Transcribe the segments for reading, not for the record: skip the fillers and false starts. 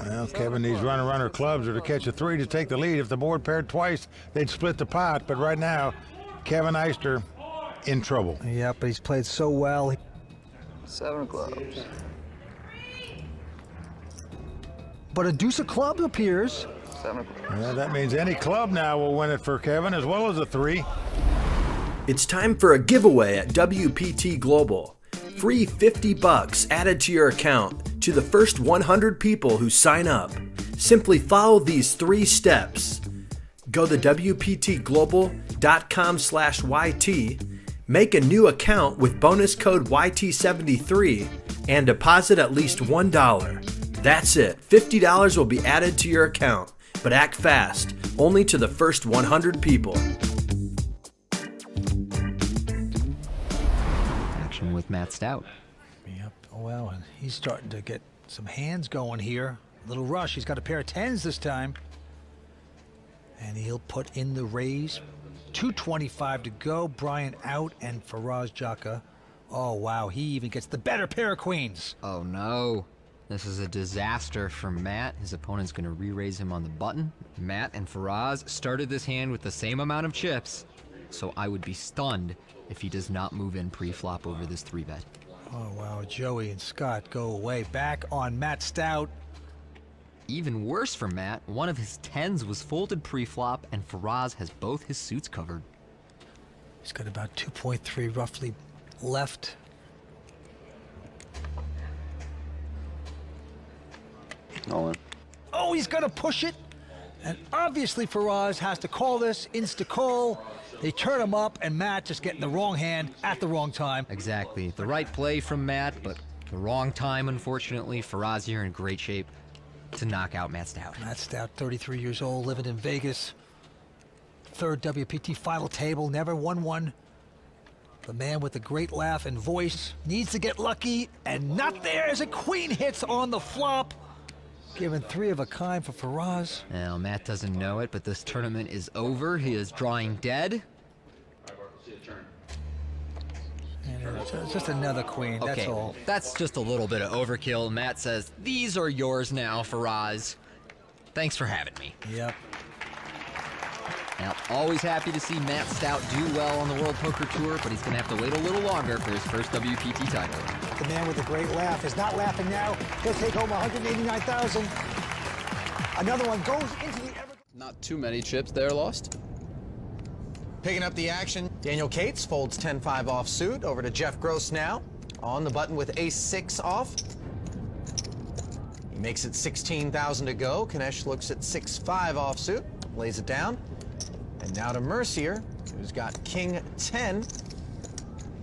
Well, Kevin needs runner clubs or to catch a 3 to take the lead. If the board paired twice, they'd split the pot. But right now, Kevin Eister in trouble. Yeah, but he's played so well. 7 of clubs. But a deuce of clubs appears. 7 of clubs. Yeah, that means any club now will win it for Kevin, as well as a 3. It's time for a giveaway at WPT Global. Free $50 added to your account to the first 100 people who sign up. Simply follow these 3 steps. Go to WPTglobal.com/YT, make a new account with bonus code YT73, and deposit at least $1. That's it. $50 will be added to your account, but act fast. Only to the first 100 people. Action with Matt Stout. Yep, well, and he's starting to get some hands going here. A little rush. He's got a pair of 10s this time. And he'll put in the raise. 2:25 to go. Brian out and Faraz Jaka. Oh, wow, he even gets the better pair of queens. Oh no. This is a disaster for Matt. His opponent's gonna re-raise him on the button. Matt and Faraz started this hand with the same amount of chips, so I would be stunned if he does not move in pre-flop over this 3-bet. Oh, wow, Joey and Scott go away. Back on Matt Stout. Even worse for Matt, one of his 10s was folded pre-flop, and Faraz has both his suits covered. He's got about 2.3 roughly left. Oh, he's gonna push it. And obviously Faraz has to call this, insta-call. They turn him up, and Matt just getting the wrong hand at the wrong time. Exactly. The right play from Matt, but the wrong time, unfortunately. Faraz here in great shape to knock out Matt Stout. Matt Stout, 33 years old, living in Vegas. 3rd WPT final table, never won one. The man with the great laugh and voice needs to get lucky, and not there as a queen hits on the flop. Given 3 of a kind for Faraz. Now, Matt doesn't know it, but this tournament is over. He is drawing dead. And it's just another queen, that's all. That's just a little bit of overkill. Matt says, these are yours now, Faraz. Thanks for having me. Yep. Now, always happy to see Matt Stout do well on the World Poker Tour, but he's going to have to wait a little longer for his first WPT title. The man with the great laugh is not laughing now. He'll take home $189,000. Another one goes into the Not too many chips there lost. Picking up the action, Daniel Cates folds 10-5 offsuit over to Jeff Gross now. On the button with ace-6 off. He makes it 16,000 to go. Kanesh looks at 6-5 offsuit, lays it down. And now to Mercier, who's got king 10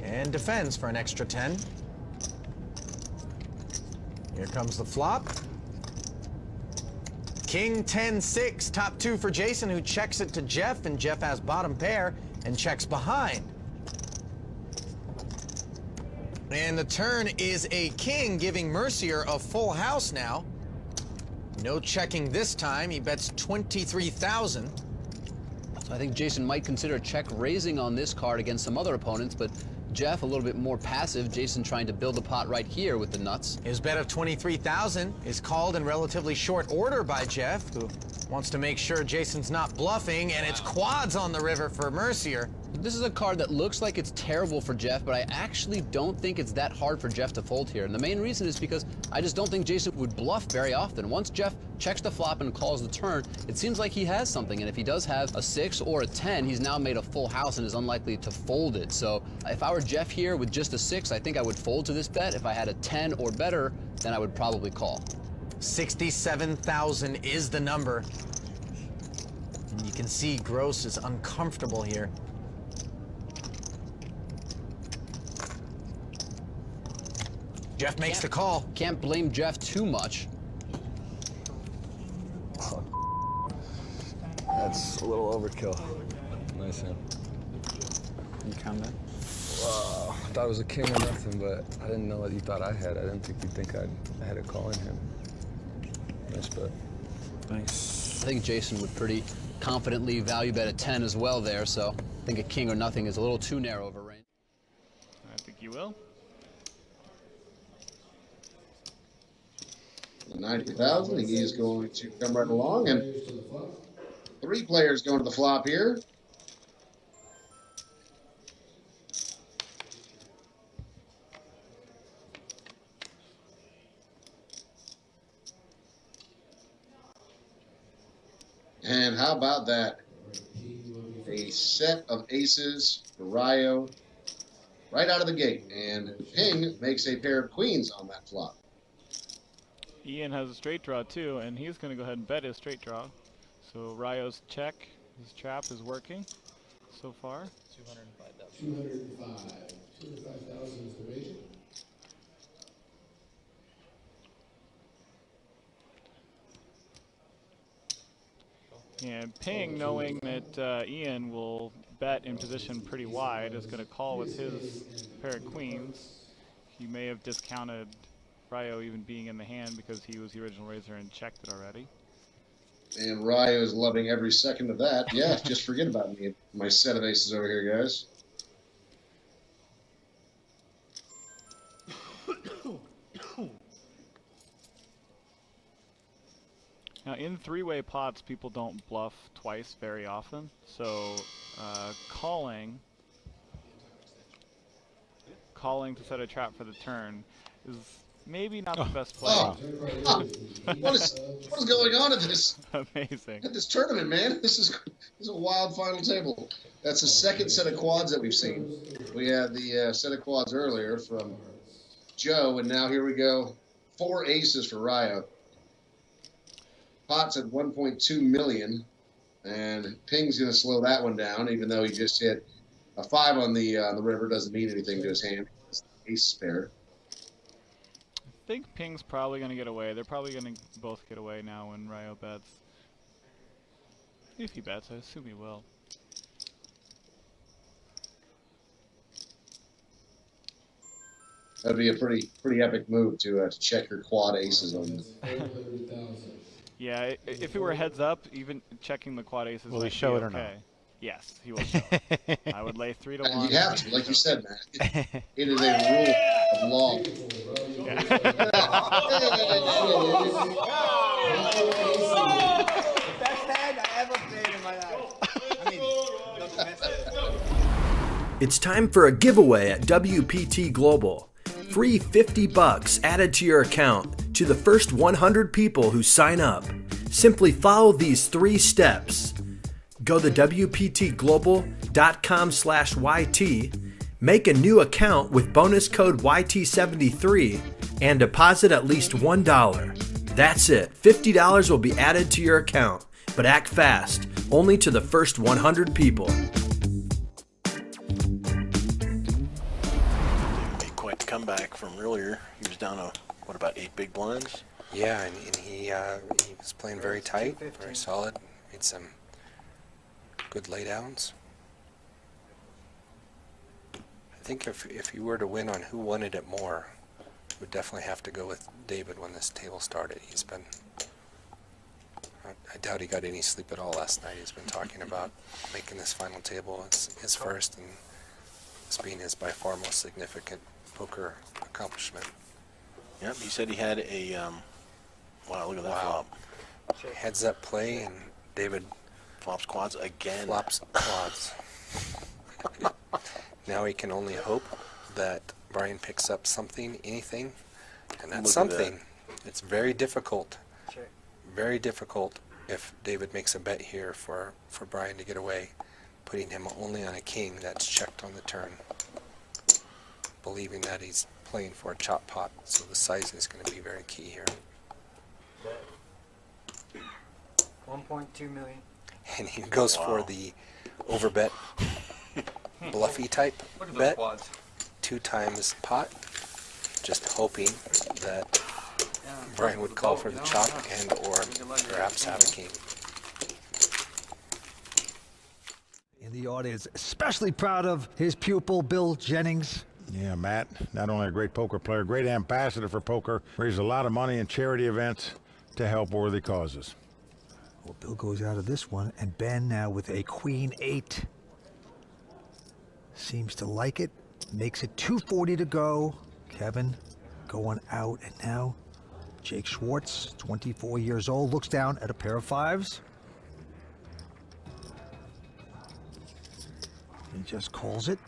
and defends for an extra 10. Here comes the flop. King 10-6, top 2 for Jason, who checks it to Jeff, and Jeff has bottom pair and checks behind. And the turn is a king, giving Mercier a full house now. No checking this time. He bets 23,000. So I think Jason might consider check raising on this card against some other opponents, but Jeff a little bit more passive. Jason trying to build a pot right here with the nuts. His bet of 23,000 is called in relatively short order by Jeff, who wants to make sure Jason's not bluffing, and it's quads on the river for Mercier. This is a card that looks like it's terrible for Jeff, but I actually don't think it's that hard for Jeff to fold here. And the main reason is because I just don't think Jason would bluff very often. Once Jeff checks the flop and calls the turn, it seems like he has something. And if he does have a 6 or a 10, he's now made a full house and is unlikely to fold it. So if I were Jeff here with just a 6, I think I would fold to this bet. If I had a 10 or better, then I would probably call. 67,000 is the number. And you can see Gross is uncomfortable here. Jeff makes the call. Can't blame Jeff too much. That's a little overkill. Nice hand. You count that? I thought it was a king or nothing, but I didn't know what you thought I had. I didn't think you'd think I had a call in him. Nice bet. Thanks. I think Jason would pretty confidently value bet a 10 as well there, so I think a king or nothing is a little too narrow of a range. I think you will. 90,000. He is going to come right along, and 3 players going to the flop here. And how about that? A set of aces for Ryo right out of the gate. And Ping makes a pair of queens on that flop. Ian has a straight draw too, and he's going to go ahead and bet his straight draw. So Ryo's check, his trap is working so far. 205,000 is the wager. And Ping, knowing that Ian will bet in position pretty wide, is going to call with his pair of queens. He may have discounted Ryo even being in the hand because he was the original raiser and checked it already. And Ryo is loving every second of that. Yeah, just forget about me. My set of aces over here, guys. Now, in three-way pots, people don't bluff twice very often, so calling to set a trap for the turn is maybe not the best play. What is going on at this? Amazing. At this tournament, man. This is a wild final table. That's the second set of quads that we've seen. We had the set of quads earlier from Joe, and now here we go. 4 aces for Ryo. Pot's at 1.2 million, and Ping's going to slow that one down, even though he just hit a 5 on the river. Doesn't mean anything to his hand. It's the ace spare. I think Ping's probably going to get away. They're probably going to both get away now when Ryo bets. If he bets, I assume he will. That'd be a pretty epic move to check your quad aces on. Yeah, if it were heads up, even checking the quad aces. Will he show it or okay. not? Yes, he will show it. I would lay 3 to 1. You have to, like you said, Matt. It is a rule of law. Yeah. Best hand I ever played in my life. I mean, not the best hand. It's time for a giveaway at WPT Global. Free $50 added to your account to the first 100 people who sign up. Simply follow these 3 steps. Go to WPTglobal.com/YT, make a new account with bonus code YT73, and deposit at least $1. That's it. $50 will be added to your account, but act fast. Only to the first 100 people. Comeback from earlier. He was down to what, about 8 big blinds? Yeah, and he was playing very tight, very solid. Made some good laydowns. I think if you were to win on who wanted it more, would definitely have to go with David when this table started. He's been, I doubt he got any sleep at all last night. He's been talking about making this final table his first, and this being his by far most significant poker accomplishment. Yep, he said he had a, wow, look at that flop. Heads up play, and David flops quads again. Flops quads. Now he can only hope that Brian picks up something, anything, and that's something. It's very difficult. Very difficult if David makes a bet here for Brian to get away, putting him only on a king that's checked on the turn, believing that he's playing for a chop pot, so the size is going to be very key here. 1.2 million. And he goes for the overbet bluffy type bet. 2 times pot, just hoping that Brian would call for the chop and or perhaps have a king. In the audience, especially proud of his pupil, Bill Jennings. Yeah, Matt, not only a great poker player, great ambassador for poker, raised a lot of money in charity events to help worthy causes. Well, Bill goes out of this one, and Ben now with a queen 8. Seems to like it, makes it 240 to go. Kevin going out, and now Jake Schwartz, 24 years old, looks down at a pair of fives. He just calls it.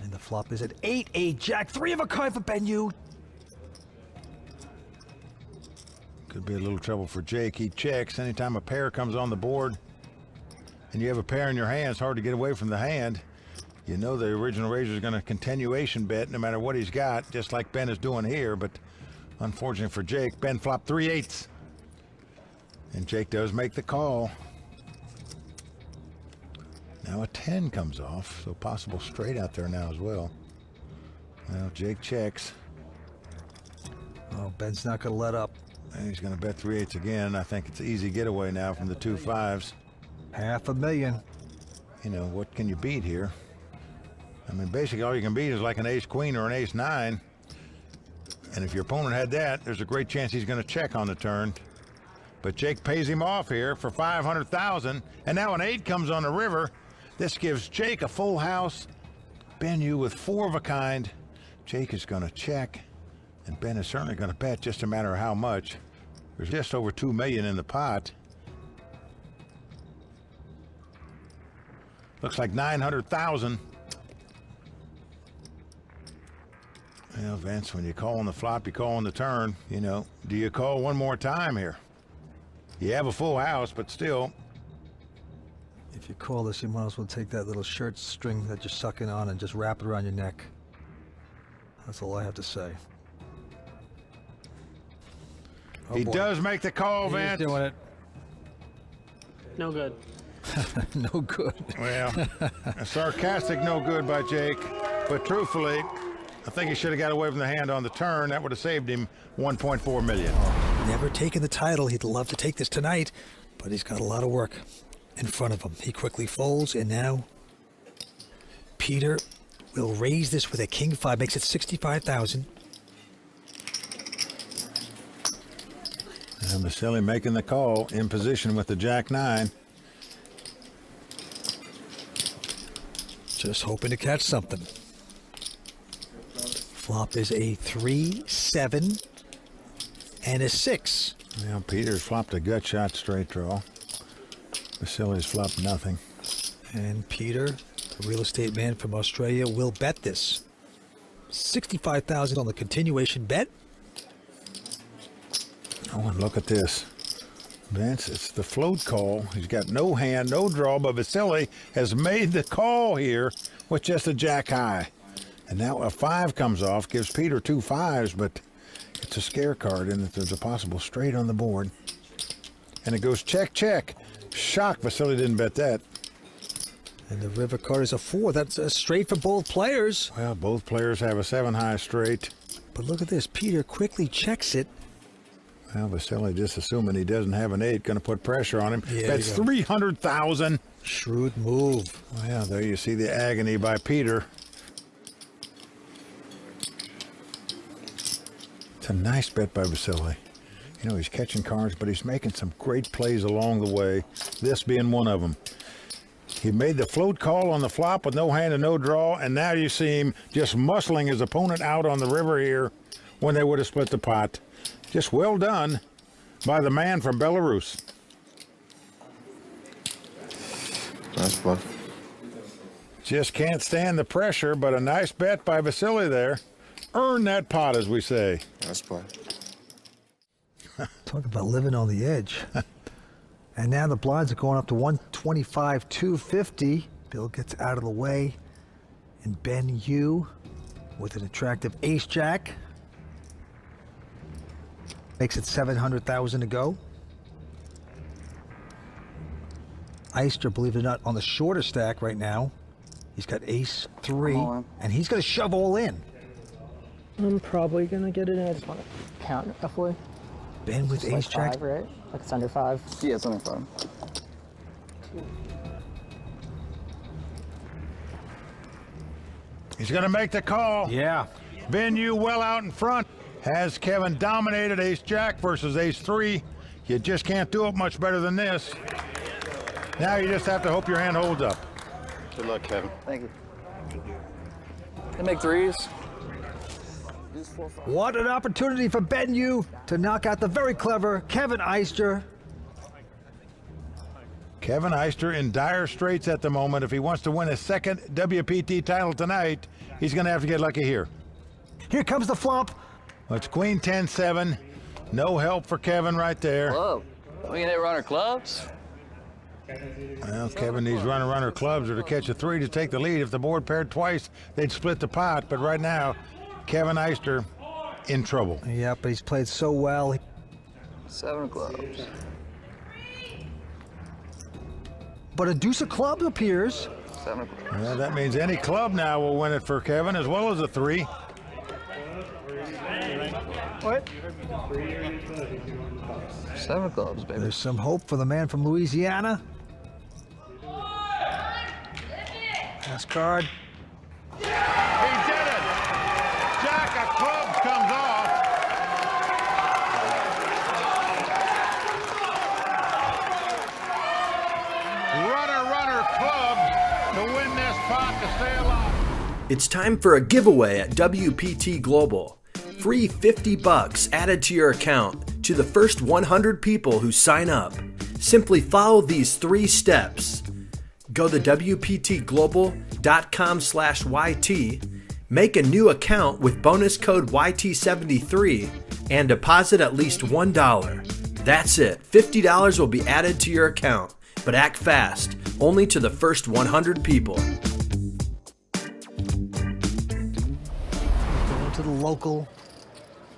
And the flop is at 8-8 jack, 3 of a kind for Ben Yu. Could be a little trouble for Jake. He checks anytime a pair comes on the board and you have a pair in your hand. It's hard to get away from the hand. You know the original raiser is going to continuation bet no matter what he's got, just like Ben is doing here. But unfortunately for Jake, Ben flopped 3/8, and Jake does make the call. Now a 10 comes off, so possible straight out there now as well. Well, Jake checks. Oh, Ben's not going to let up. And he's going to bet 3/8 again. I think it's an easy getaway now from the 2 5s. $500,000. You know, what can you beat here? I mean, basically all you can beat is like an ace-queen or an ace-9. And if your opponent had that, there's a great chance he's going to check on the turn. But Jake pays him off here for $500,000. And now an 8 comes on the river. This gives Jake a full house. Ben Yu with 4 of a kind. Jake is going to check. And Ben is certainly going to bet, just a matter of how much. There's just over $2 million in the pot. Looks like 900,000. Well, Vince, when you call on the flop, you call on the turn. You know, do you call one more time here? You have a full house, but still. If you call this, you might as well take that little shirt string that you're sucking on and just wrap it around your neck. That's all I have to say. Oh, he boy. does make the call, Vince. He's doing it. No good. No good. Well, a sarcastic no good by Jake. But truthfully, I think he should have got away from the hand on the turn. That would have saved him $1.4 million. Never taken the title. He'd love to take this tonight, but he's got a lot of work in front of him. He quickly folds, and now Peter will raise this with a king 5, makes it 65,000. And Vasily making the call in position with the jack 9. Just hoping to catch something. Flop is a 3, 7, and a 6. Now Peter's flopped a gut shot straight draw. Vasily's flopped nothing. And Peter, the real estate man from Australia, will bet this. 65,000 on the continuation bet. Oh, and look at this. Vince, it's the float call. He's got no hand, no draw, but Vasily has made the call here with just a jack high. And now a 5 comes off, gives Peter 2 5s, but it's a scare card in that there's a possible straight on the board. And it goes check, check. Shock, Vasily didn't bet that. And the river card is a 4. That's a straight for both players. Well, both players have a 7 high straight. But look at this. Peter quickly checks it. Well, Vasily, just assuming he doesn't have an 8, going to put pressure on him. Yeah, That's 300,000. Shrewd move. Well, there you see the agony by Peter. It's a nice bet by Vasily. You know, he's catching cards, but he's making some great plays along the way, this being one of them. He made the float call on the flop with no hand and no draw, and now you see him just muscling his opponent out on the river here when they would have split the pot. Just well done by the man from Belarus. Nice play. Just can't stand the pressure, but a nice bet by Vasily there. Earn that pot, as we say. Nice play. Talk about living on the edge. And now the blinds are going up to 125, 250. Bill gets out of the way. And Ben Yu with an attractive ace-jack. Makes it 700,000 to go. Eister, believe it or not, on the shorter stack right now. He's got ace 3, and he's going to shove all in. I'm probably going to get it in. I just want to count roughly. Ben with It's ace like jack. 5, right? Like it's under 5. Yeah, it's under 5. He's going to make the call. Yeah. Ben Yu well out in front. Has Kevin dominated ace-jack versus ace-3. You just can't do it much better than this. Now you just have to hope your hand holds up. Good luck, Kevin. Thank you. They make 3s. What an opportunity for Ben Yu to knock out the very clever Kevin Eister. Kevin Eister in dire straits at the moment. If he wants to win his second WPT title tonight, he's going to have to get lucky here. Here comes the flop. Well, it's Queen 10-7. No help for Kevin right there. Club. We can hit runner clubs. Well, Kevin needs runner clubs or to catch a 3 to take the lead. If the board paired twice, they'd split the pot. But right now, Kevin Eister in trouble. Yeah, but he's played so well. 7 of clubs. But a deuce of clubs appears. 7 of clubs. Well, that means any club now will win it for Kevin, as well as a 3. What? 7 of clubs, baby. There's some hope for the man from Louisiana. Last card. He did it! Jaka clubs comes off. Runner clubs to win this pot to stay alive. It's time for a giveaway at WPT Global. Free $50 added to your account to the first 100 people who sign up. Simply follow these 3 steps. Go to WPTglobal.com/YT, make a new account with bonus code YT73, and deposit at least $1. That's it. $50 will be added to your account, but act fast. Only to the first 100 people. Going to the local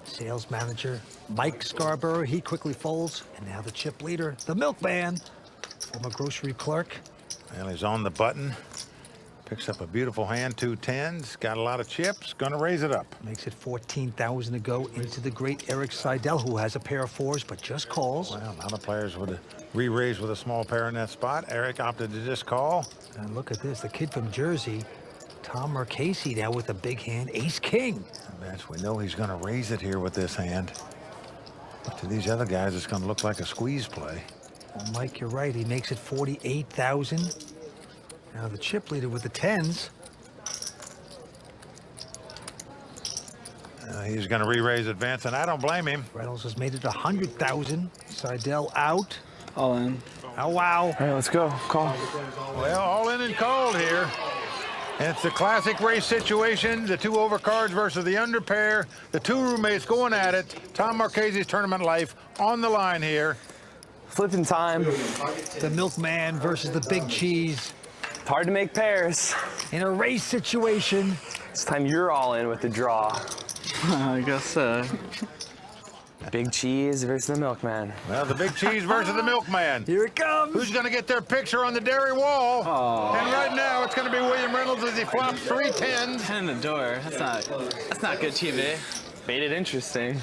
sales manager, Mike Scarborough. He quickly folds. And now the chip leader, the milkman, former grocery clerk. Well, he's on the button. Picks up a beautiful hand, 2 10s. Got a lot of chips. Gonna raise it up. Makes it 14,000 to go into the great Eric Seidel, who has a pair of 4s, but just calls. Well, a lot of players would have re-raised with a small pair in that spot. Eric opted to just call. And look at this, the kid from Jersey, Tom Mercier, now with a big hand, ace-king. We know he's gonna raise it here with this hand. But to these other guys, it's gonna look like a squeeze play. Well, Mike, you're right. He makes it 48,000. Now the chip leader with the 10s. He's going to re-raise advance, and I don't blame him. Reynolds has made it 100,000. Seidel out. All in. Oh, wow. All right, let's go. Call. Well, all in and called here. And it's the classic race situation. The 2 overcards versus the under pair. The 2 roommates going at it. Tom Marchese's tournament life on the line here. Flipping time. The milkman versus the big cheese. It's hard to make pairs. In a race situation. This time you're all in with the draw. I guess so. Big cheese versus the milkman. Well, the big cheese versus the milkman. Here it comes. Who's going to get their picture on the dairy wall? Oh. And right now, it's going to be William Reynolds as he flops 3 10s. 10 in the door. That's not good TV. Made it interesting.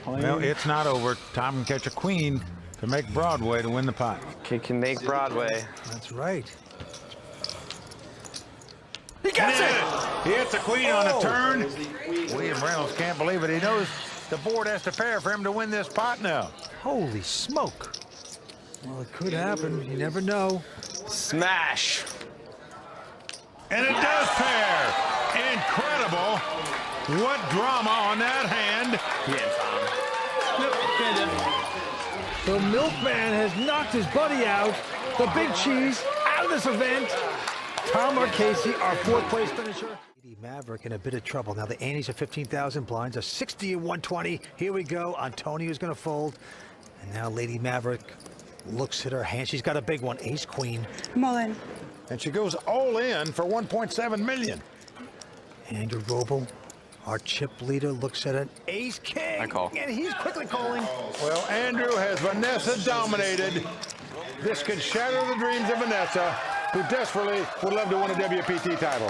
Well, it's not over. Tom can catch a queen to make Broadway to win the pot. Kid can make Broadway. That's right. He gets it! He hits a queen on a turn. William Reynolds can't believe it. He knows the board has to pair for him to win this pot now. Holy smoke. Well, it could happen. You never know. Smash. And it does pair. Incredible. What drama on that hand. The milkman has knocked his buddy out. The big cheese out of this event. Tom Marchese, our 4th place finisher. Lady Maverick in a bit of trouble. Now the antes are 15,000, blinds are 60 and 120. Here we go. Antonio's going to fold. And now Lady Maverick looks at her hand. She's got a big one. Ace Queen. I'm all in. And she goes all in for 1.7 million. Andrew Roble, our chip leader, looks at an Ace King. I call. And he's quickly calling. Well, Andrew has Vanessa dominated. This could shatter the dreams of Vanessa, who desperately would love to win a WPT title.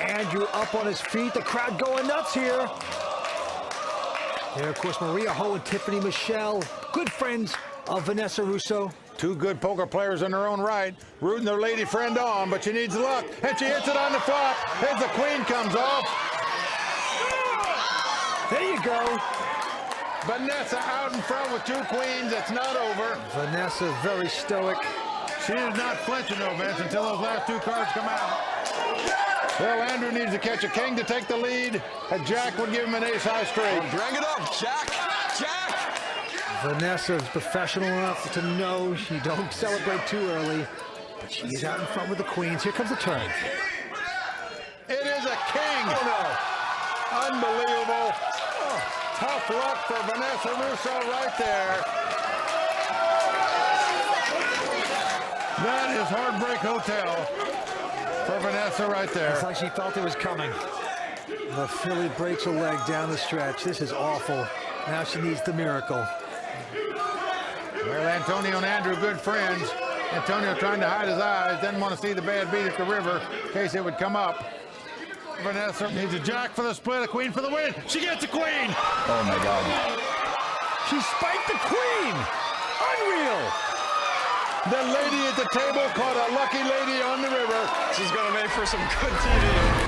Andrew up on his feet. The crowd going nuts here. There, of course, Maria Ho and Tiffany Michelle, good friends of Vanessa Rousso. 2 good poker players in their own right, rooting their lady friend on, but she needs luck, and she hits it on the flop as the queen comes off. There you go. Vanessa out in front with 2 queens. It's not over. Vanessa very stoic. She is not flinching, though, Vince, until those last 2 cards come out. Well, Andrew needs to catch a king to take the lead. A jack would give him an ace-high straight. Drag it up, Jack! Jack! Vanessa's professional enough to know she don't celebrate too early, but she's out in front with the queens. Here comes the turn. It is a king. Oh, no. Unbelievable. Oh, tough luck for Vanessa Rousso right there. That is Heartbreak Hotel for Vanessa right there. It's like she felt it was coming. The filly breaks a leg down the stretch. This is awful. Now she needs the miracle. Well, Antonio and Andrew, good friends. Antonio trying to hide his eyes, didn't want to see the bad beat at the river in case it would come up. Vanessa needs a jack for the split, a queen for the win. She gets a queen. Oh my God. She spiked the queen. Unreal. The lady at the table caught a lucky lady on the river. She's gonna make for some good TV.